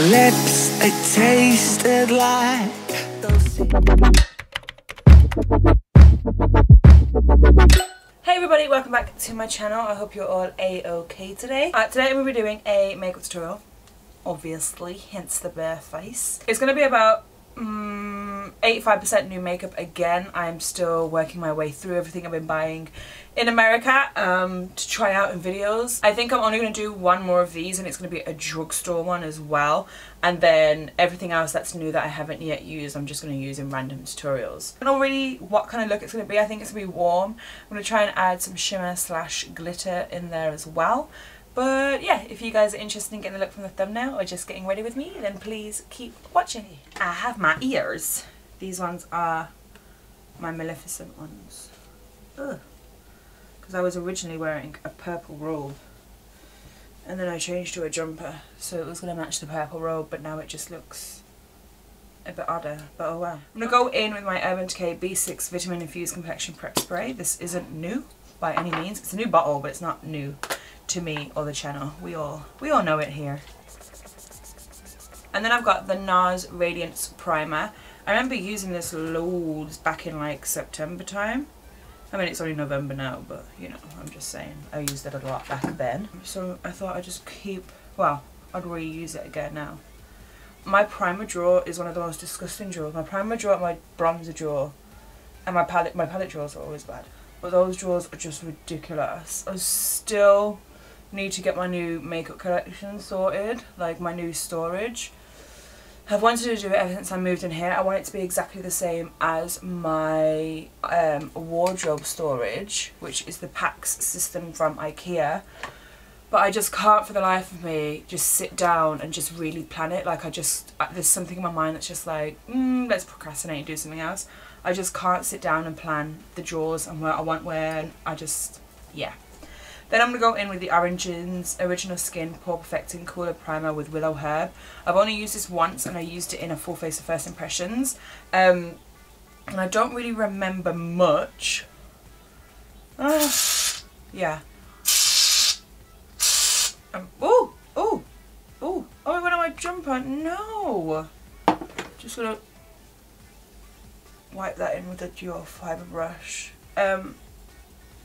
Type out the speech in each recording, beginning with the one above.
lips, they tasted like those. Hey everybody, welcome back to my channel. I hope you're all a-okay today. Today we'll be doing a makeup tutorial, obviously, hence the bare face. It's going to be about 85% new makeup again. I'm still working my way through everything I've been buying in America to try out in videos. I think I'm only going to do one more of these, and it's going to be a drugstore one as well. And then everything else that's new that I haven't yet used, I'm just going to use in random tutorials. I don't know really what kind of look it's going to be. I think it's going to be warm. I'm going to try and add some shimmer slash glitter in there as well. But yeah, if you guys are interested in getting a look from the thumbnail or just getting ready with me, then please keep watching. I have my ears. These ones are my Maleficent ones. Ugh. Because I was originally wearing a purple robe and then I changed to a jumper, so it was going to match the purple robe, but now it just looks a bit odder, but oh well. I'm going to go in with my Urban Decay B6 Vitamin Infused Complexion Prep Spray. This isn't new by any means. It's a new bottle, but it's not new to me or the channel. We all know it here. And then I've got the NARS Radiance Primer. I remember using this loads back in like September time. I mean, it's only November now, but you know, I'm just saying I used it a lot back then. So I thought I'd just keep, well, I'd reuse it again now. My primer drawer is one of the most disgusting drawers. My primer drawer, my bronzer drawer, and my palette drawers are always bad. But those drawers are just ridiculous. I still need to get my new makeup collection sorted, like my new storage. I've wanted to do it ever since I moved in here. I want it to be exactly the same as my wardrobe storage, which is the PAX system from IKEA. But I just can't for the life of me just sit down and just really plan it. Like there's something in my mind that's just like, let's procrastinate and do something else. I just can't sit down and plan the drawers and where I want where, and I just, yeah. Then I'm going to go in with the Origins Original Skin Pore Perfecting Cooler Primer with Willow Herb. I've only used this once and I used it in a full face of First Impressions. And I don't really remember much. Yeah. Oh, I went on my jumper. No. Just going to wipe that in with a dual fibre brush.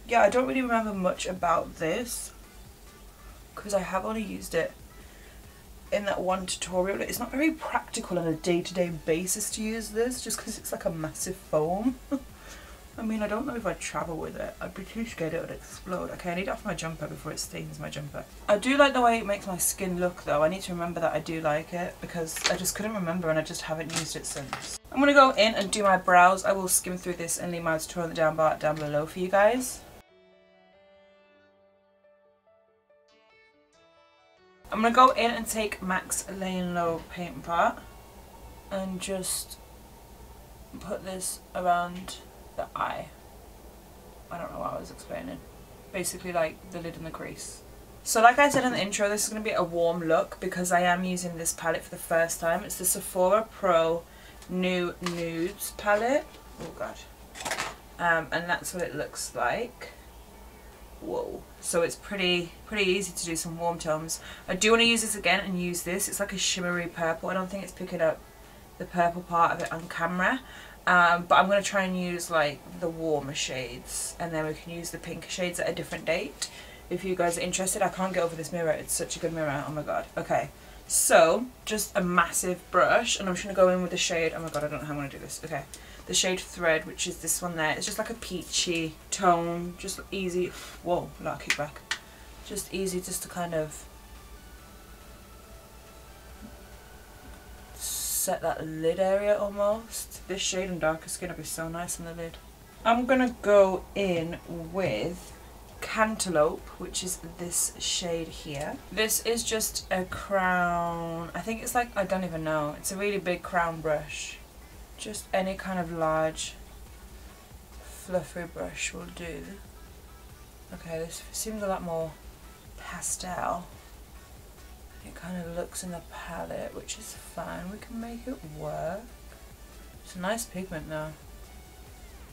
Yeah, I don't really remember much about this because I have only used it in that one tutorial. It's not very practical on a day-to-day basis to use this just because it's like a massive foam. I mean, I don't know if I'd travel with it. I'd be too scared it would explode. Okay, I need it off my jumper before it stains my jumper. I do like the way it makes my skin look though. I need to remember that I do like it because I just couldn't remember and I just haven't used it since. I'm going to go in and do my brows. I will skim through this and leave my tutorial in the down bar down below for you guys. I'm going to go in and take MAC's Laying Low paint pot and just put this around the eye. I don't know what I was explaining. Basically like the lid and the crease. So like I said in the intro, this is going to be a warm look because I am using this palette for the first time. It's the SEPHORA Pro New Nudes palette. Oh god. And that's what it looks like. Whoa. So it's pretty easy to do some warm tones. I do want to use this again and use this. It's like a shimmery purple. I don't think it's picking up the purple part of it on camera. But I'm going to try and use like the warmer shades. And then we can use the pinker shades at a different date. If you guys are interested. I can't get over this mirror. It's such a good mirror. Oh my god. Okay. So, just a massive brush. And I'm just going to go in with the shade. Oh my god, I don't know how I'm going to do this. Okay. The shade Thread, which is this one there. It's just like a peachy tone, just easy. Whoa, not kick back. Just easy just to kind of set that lid area almost. This shade and darker skin will be so nice on the lid. I'm gonna go in with Cantaloupe, which is this shade here. This is just a crown. I think it's like, I don't even know. It's a really big crown brush. Just any kind of large fluffy brush will do. Okay, this seems a lot more pastel. It kind of looks in the palette, which is fine. We can make it work. It's a nice pigment though.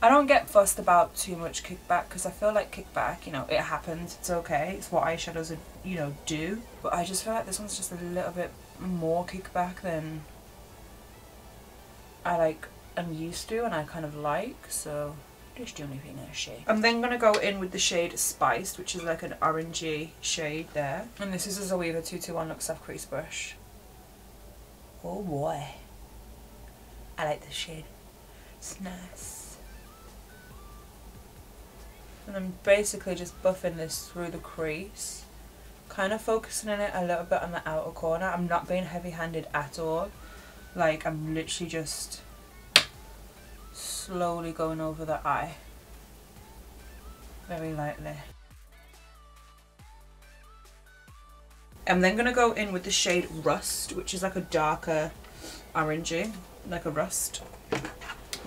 I don't get fussed about too much kickback because I feel like kickback, you know, it happens, it's okay, it's what eyeshadows, you know, do. But I just feel like this one's just a little bit more kickback than I'm used to and I kind of like, so just do anything in that shade. I'm then going to go in with the shade Spiced, which is like an orangey shade there. And this is a Zoeva 221 Look Soft Crease Brush. Oh boy. I like this shade. It's nice. And I'm basically just buffing this through the crease. Kind of focusing on it a little bit on the outer corner. I'm not being heavy-handed at all. Like, I'm literally just slowly going over the eye. Very lightly. I'm then going to go in with the shade Rust, which is like a darker orangey, like a rust.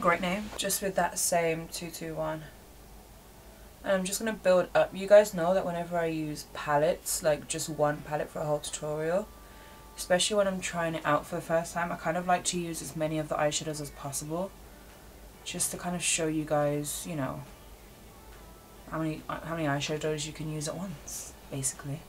Great name. Just with that same 221. And I'm just going to build up. You guys know that whenever I use palettes, like just one palette for a whole tutorial, especially when I'm trying it out for the first time, I kind of like to use as many of the eyeshadows as possible, just to kind of show you guys, you know, how many eyeshadows you can use at once, basically.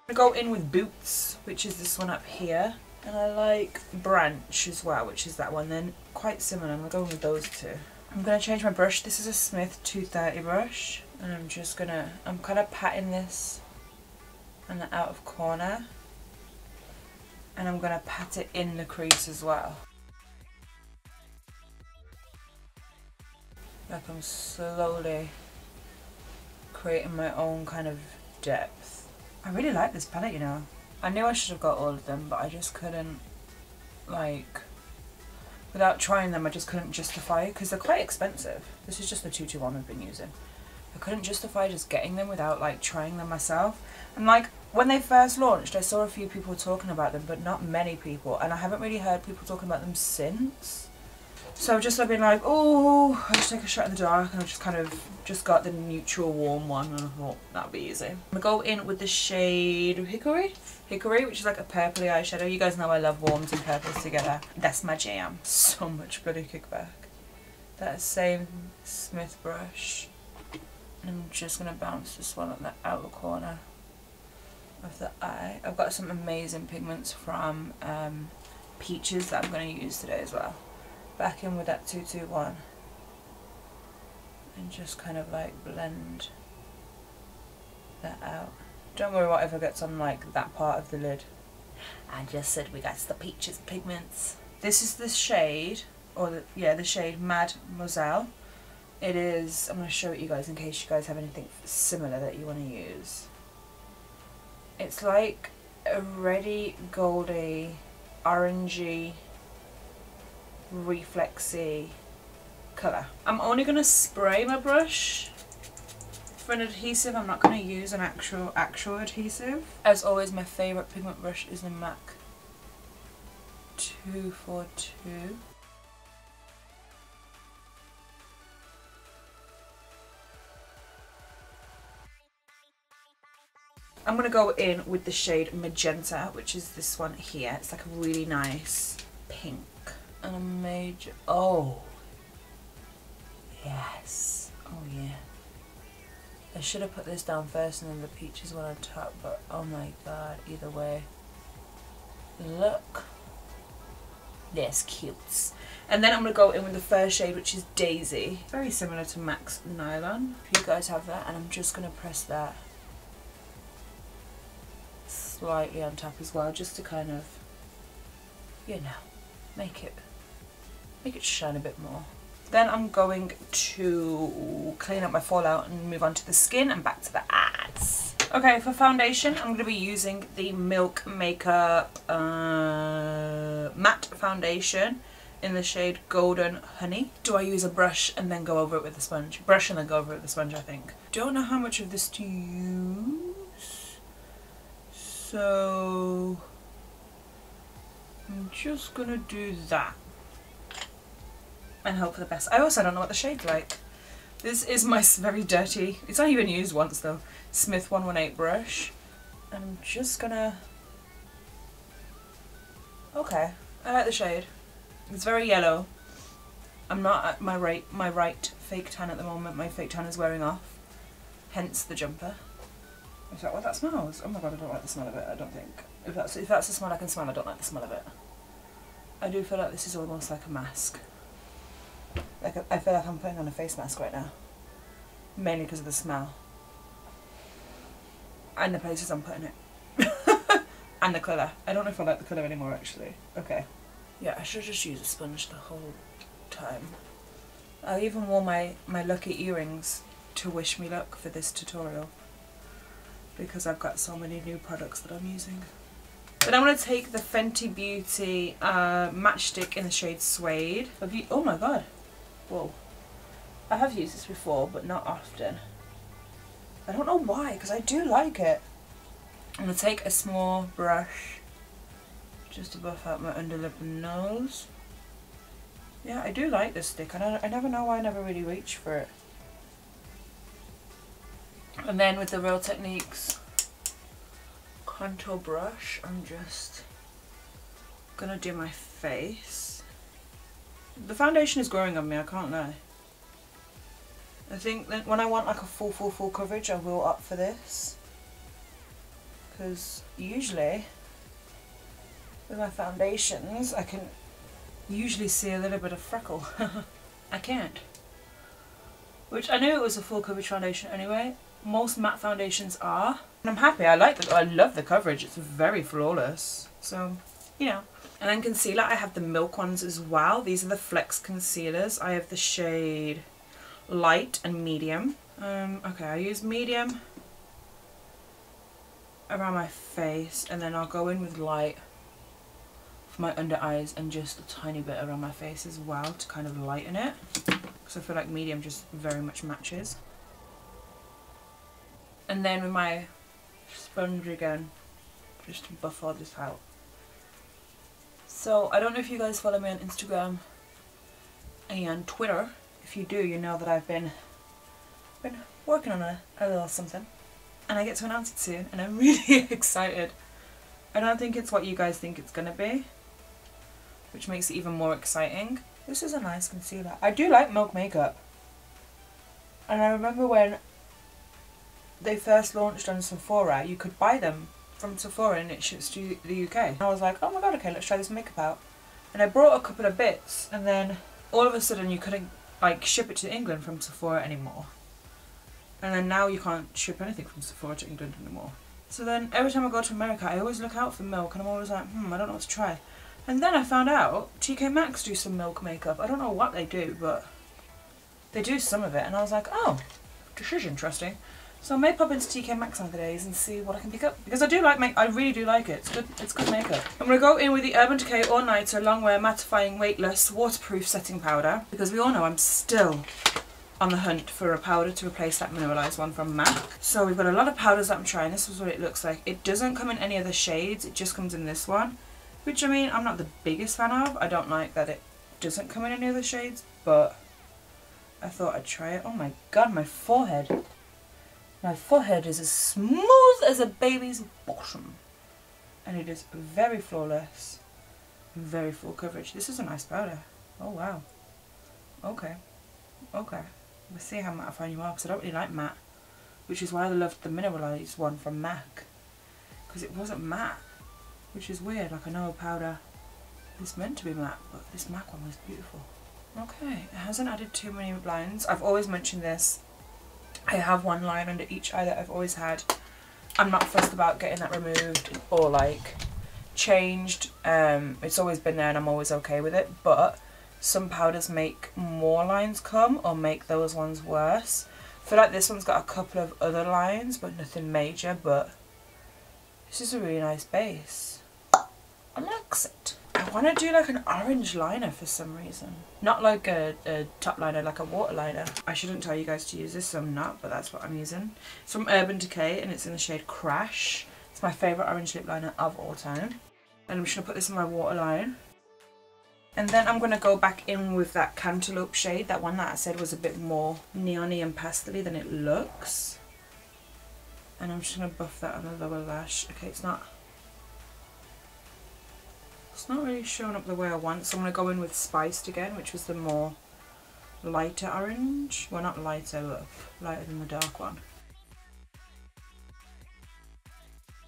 I'm going to go in with Boots, which is this one up here, and I like Branch as well, which is that one. Then quite similar. I'm going to go in with those two. I'm going to change my brush. This is a Smith 230 brush, and I'm kind of patting this on the outer corner, and I'm going to pat it in the crease as well. Like I'm slowly creating my own kind of depth. I really like this palette, you know. I knew I should have got all of them, but I just couldn't, like, without trying them I just couldn't justify it, because they're quite expensive. This is just the 221 I've been using. I couldn't justify just getting them without like trying them myself. And like when they first launched, I saw a few people talking about them, but not many people, and I haven't really heard people talking about them since. So I've just been like, oh, I'll just take a shot in the dark, and I just kind of just got the neutral warm one, and I thought that'd be easy. I'm gonna go in with the shade Hickory, which is like a purpley eyeshadow. You guys know I love warms and purples together. That's my jam. So much bloody kickback. That same Smith brush. And I'm just gonna bounce this one on the outer corner of the eye. I've got some amazing pigments from Peaches that I'm gonna use today as well. Back in with that 221 and just kind of like blend that out. Don't worry whatever gets on like that part of the lid. I just said we got the Peaches pigments. This is the shade, or the shade Mademoiselle. It is, I'm going to show it you guys in case you guys have anything similar that you want to use. It's like a reddy, goldy, orangey, reflexy colour. I'm only going to spray my brush for an adhesive. I'm not going to use an actual adhesive. As always, my favourite pigment brush is the MAC 242. I'm going to go in with the shade Magenta, which is this one here. It's like a really nice pink. And a major, oh yes, oh yeah. I should have put this down first and then the Peaches one on top, but oh my god, either way. Look, there's cutes. And then I'm going to go in with the first shade, which is Daisy. Very similar to MAC's Nylon, if you guys have that. And I'm just going to press that slightly on top as well, just to kind of, you know, make it shine a bit more. Then I'm going to clean up my fallout and move on to the skin and back to the eyes. Okay, for foundation I'm going to be using the Milk Makeup matte foundation in the shade Golden Honey. Do I use a brush and then go over it with a sponge? Brush and then go over it with a sponge, I think. Don't know how much of this to use, so I'm just going to do that and hope for the best. I also don't know what the shade's like. This is my very dirty, it's not even used once though, Smith 118 brush. And I'm just gonna, okay, I like the shade. It's very yellow. I'm not at my right fake tan at the moment. My fake tan is wearing off, hence the jumper. Is that what that smells? Oh my god, I don't like the smell of it, I don't think. If that's the smell I can smell, I don't like the smell of it. I do feel like this is almost like a mask. Like I feel like I'm putting on a face mask right now. Mainly because of the smell. And the places I'm putting it. And the colour. I don't know if I like the colour anymore actually. Okay. Yeah, I should just use a sponge the whole time. I even wore my lucky earrings to wish me luck for this tutorial. Because I've got so many new products that I'm using. Then I'm going to take the Fenty Beauty matchstick in the shade Suede. Oh my god. Whoa. I have used this before, but not often. I don't know why, because I do like it. I'm going to take a small brush just to buff out my underlip and nose. Yeah, I do like this stick. I never know why I never really reach for it. And then with the Real Techniques contour brush, I'm just going to do my face. The foundation is growing on me, I can't lie. I think that when I want like a full coverage, I will opt for this. Because usually, with my foundations, I can usually see a little bit of freckle. I can't. Which I knew it was a full coverage foundation anyway. Most matte foundations are. And I'm happy, I like it. I love the coverage, it's very flawless. So, you know. And then concealer, I have the Milk ones as well. These are the Flex concealers. I have the shade Light and Medium. Okay, I use medium around my face, and then I'll go in with light for my under eyes and just a tiny bit around my face as well to kind of lighten it, because I feel like medium just very much matches. And then with my sponge again, just to buff all this out. So I don't know if you guys follow me on Instagram and Twitter. If you do, you know that I've been working on a little something, and I get to announce it soon, and I'm really excited. I don't think it's what you guys think it's gonna be, which makes it even more exciting. This is a nice concealer. I do like Milk makeup, and I remember when they first launched on Sephora, you could buy them from Sephora and it ships to the UK. And I was like, oh my god, okay, let's try this makeup out. And I brought a couple of bits, and then all of a sudden you couldn't like ship it to England from Sephora anymore. And then now you can't ship anything from Sephora to England anymore. So then every time I go to America, I always look out for Milk, and I'm always like, I don't know what to try. And then I found out TK Maxx do some Milk makeup. I don't know what they do, but they do some of it, and I was like, oh, this is interesting. So I may pop into TK Maxx one of the days and see what I can pick up, because I do like I really do like it. It's good makeup. I'm going to go in with the Urban Decay All Nighter Longwear Mattifying Weightless Waterproof Setting Powder, because we all know I'm still on the hunt for a powder to replace that mineralized one from MAC. So we've got a lot of powders that I'm trying. This is what it looks like. It doesn't come in any other shades, it just comes in this one, which I mean, I'm not the biggest fan of. I don't like that it doesn't come in any other shades, but I thought I'd try it. Oh my god, my forehead. My forehead is as smooth as a baby's bottom, and it is very flawless, very full coverage. This is a nice powder. Oh wow. Okay. Okay. We'll see how mattifying you are, because I don't really like matte, which is why I loved the mineralized one from MAC, because it wasn't matte, which is weird. Like, I know a powder is meant to be matte, but this MAC one was beautiful. Okay, it hasn't added too many lines. I've always mentioned this. I have one line under each eye that I've always had. I'm not fussed about getting that removed or like changed. It's always been there and I'm always okay with it, but some powders make more lines come or make those ones worse. I feel like this one's got a couple of other lines but nothing major, but this is a really nice base. I like it. I want to do like an orange liner for some reason. Not like a top liner, like a water liner. I shouldn't tell you guys to use this, so I'm not, but that's what I'm using. It's from Urban Decay and it's in the shade Crash. It's my favourite orange lip liner of all time. And I'm just going to put this in my waterline. And then I'm going to go back in with that Cantaloupe shade, that one that I said was a bit more neon-y and pastel-y than it looks. And I'm just going to buff that on the lower lash. Okay, it's not really showing up the way I want, so I'm going to go in with Spiced again, which was the more lighter orange. Well, not lighter, but lighter than the dark one.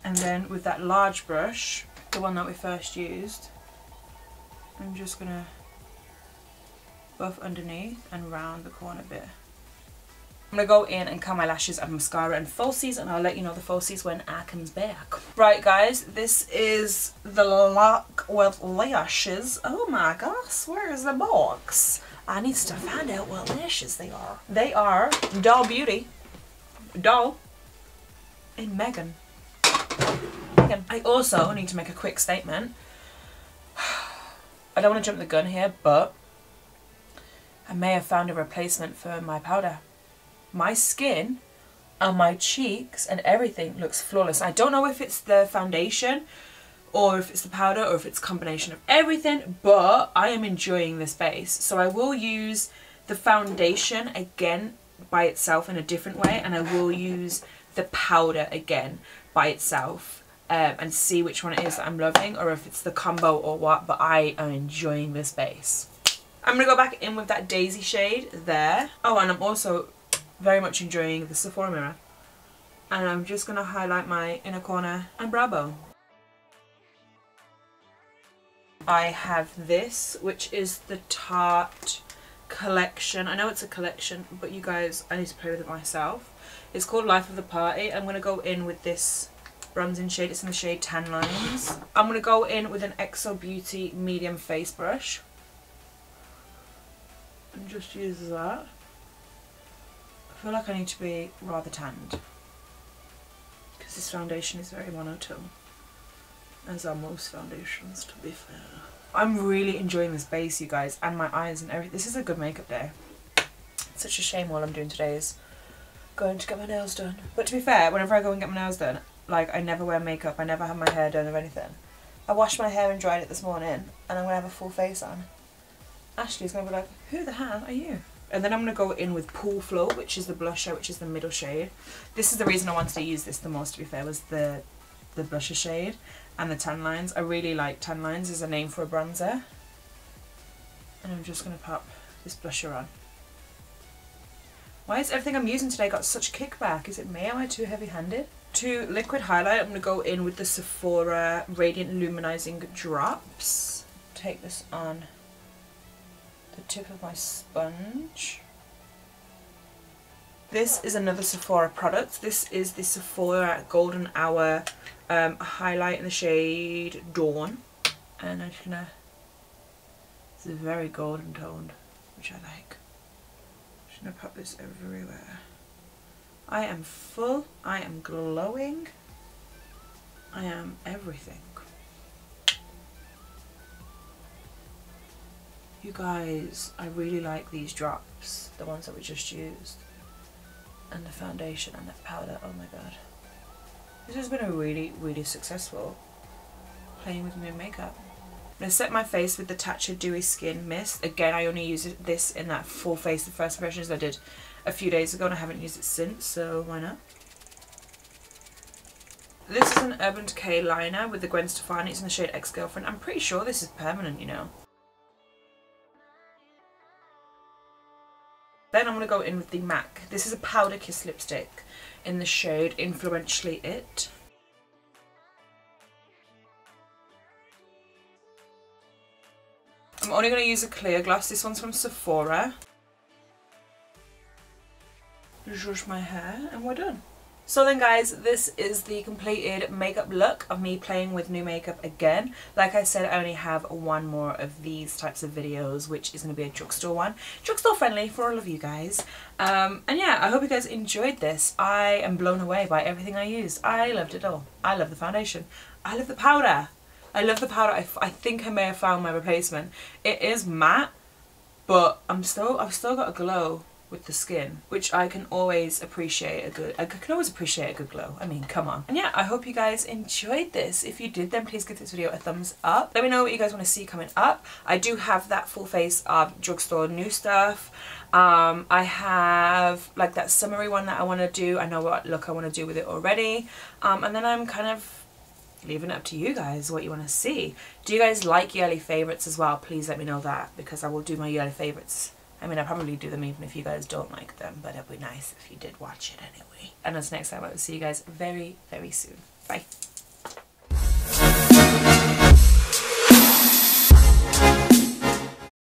And then with that large brush, the one that we first used, I'm just going to buff underneath and round the corner bit. I'm going to go in and curl my lashes and mascara and falsies, and I'll let you know the falsies when I comes back. Right guys, this is the look with lashes. Oh my gosh, where is the box? I need to find out what lashes they are. They are Doll Beauty, Doll, and Megan. I also need to make a quick statement. I don't want to jump the gun here, but I may have found a replacement for my powder. My skin and my cheeks and everything looks flawless. I don't know if it's the foundation or if it's the powder or if it's a combination of everything, but I am enjoying this base. So I will use the foundation again by itself in a different way, and I will use the powder again by itself and see which one it is that I'm loving, or if it's the combo or what, but I am enjoying this base. I'm going to go back in with that Daisy shade there. Oh, and I'm also very much enjoying the Sephora mirror. And I'm just going to highlight my inner corner and brow bone. I have this, which is the Tarte collection. I know it's a collection, but you guys, I need to play with it myself. It's called Life of the Party. I'm going to go in with this bronzing shade. It's in the shade Tan Lines. I'm going to go in with an SophieBeauty medium face brush. And just use that. I feel like I need to be rather tanned, because this foundation is very monotone, as are most foundations, to be fair. I'm really enjoying this base, you guys, and my eyes and everything. This is a good makeup day. It's such a shame all I'm doing today is going to get my nails done. But to be fair, whenever I go and get my nails done, like, I never wear makeup, I never have my hair done or anything. I washed my hair and dried it this morning, and I'm going to have a full face on. Ashley's going to be like, who the hell are you? And then I'm going to go in with Pool Flow, which is the blusher, which is the middle shade. This is the reason I wanted to use this the most, to be fair, was the blusher shade and the Tan Lines. I really like Tan Lines as a name for a bronzer. And I'm just going to pop this blusher on. Why has everything I'm using today got such kickback? Is it me? Am I too heavy-handed? To liquid highlight, I'm going to go in with the Sephora Radiant Luminizing Drops. Take this on the tip of my sponge. This is another Sephora product. This is the Sephora Golden Hour highlight in the shade Dawn. And I'm just gonna, it's very golden toned, which I like. Just gonna pop this everywhere. I am full, I am glowing, I am everything. You guys, I really like these drops, the ones that we just used. And the foundation and the powder, oh my god. This has been a really, really successful playing with new makeup. I'm going to set my face with the Tatcha Dewy Skin Mist. Again, I only used this in that full face, the first impressions I did a few days ago, and I haven't used it since, so why not? This is an Urban Decay liner with the Gwen Stefani. It's in the shade Ex-Girlfriend. I'm pretty sure this is permanent, you know. Then I'm going to go in with the MAC. This is a Powder Kiss lipstick in the shade Influentially It. I'm only going to use a clear gloss. This one's from Sephora. Zhuzh my hair and we're done. So then guys, this is the completed makeup look of me playing with new makeup again. Like I said, I only have one more of these types of videos, which is going to be a drugstore one. Drugstore friendly for all of you guys. And yeah, I hope you guys enjoyed this. I am blown away by everything I used. I loved it all. I love the foundation. I love the powder. I love the powder. I think I may have found my replacement. It is matte, but I've still got a glow with the skin, which I can always appreciate I can always appreciate a good glow. I mean, come on. And yeah, I hope you guys enjoyed this. If you did, then please give this video a thumbs up. Let me know what you guys want to see coming up. I do have that full face of drugstore new stuff. I have like that summery one that I want to do. I know what look I want to do with it already. And then I'm kind of leaving it up to you guys what you want to see. Do you guys like yearly favourites as well? Please let me know that, because I will do my yearly favourites. I mean, I'll probably do them even if you guys don't like them, but it'd be nice if you did watch it anyway. And until next time, I will see you guys very, very soon. Bye.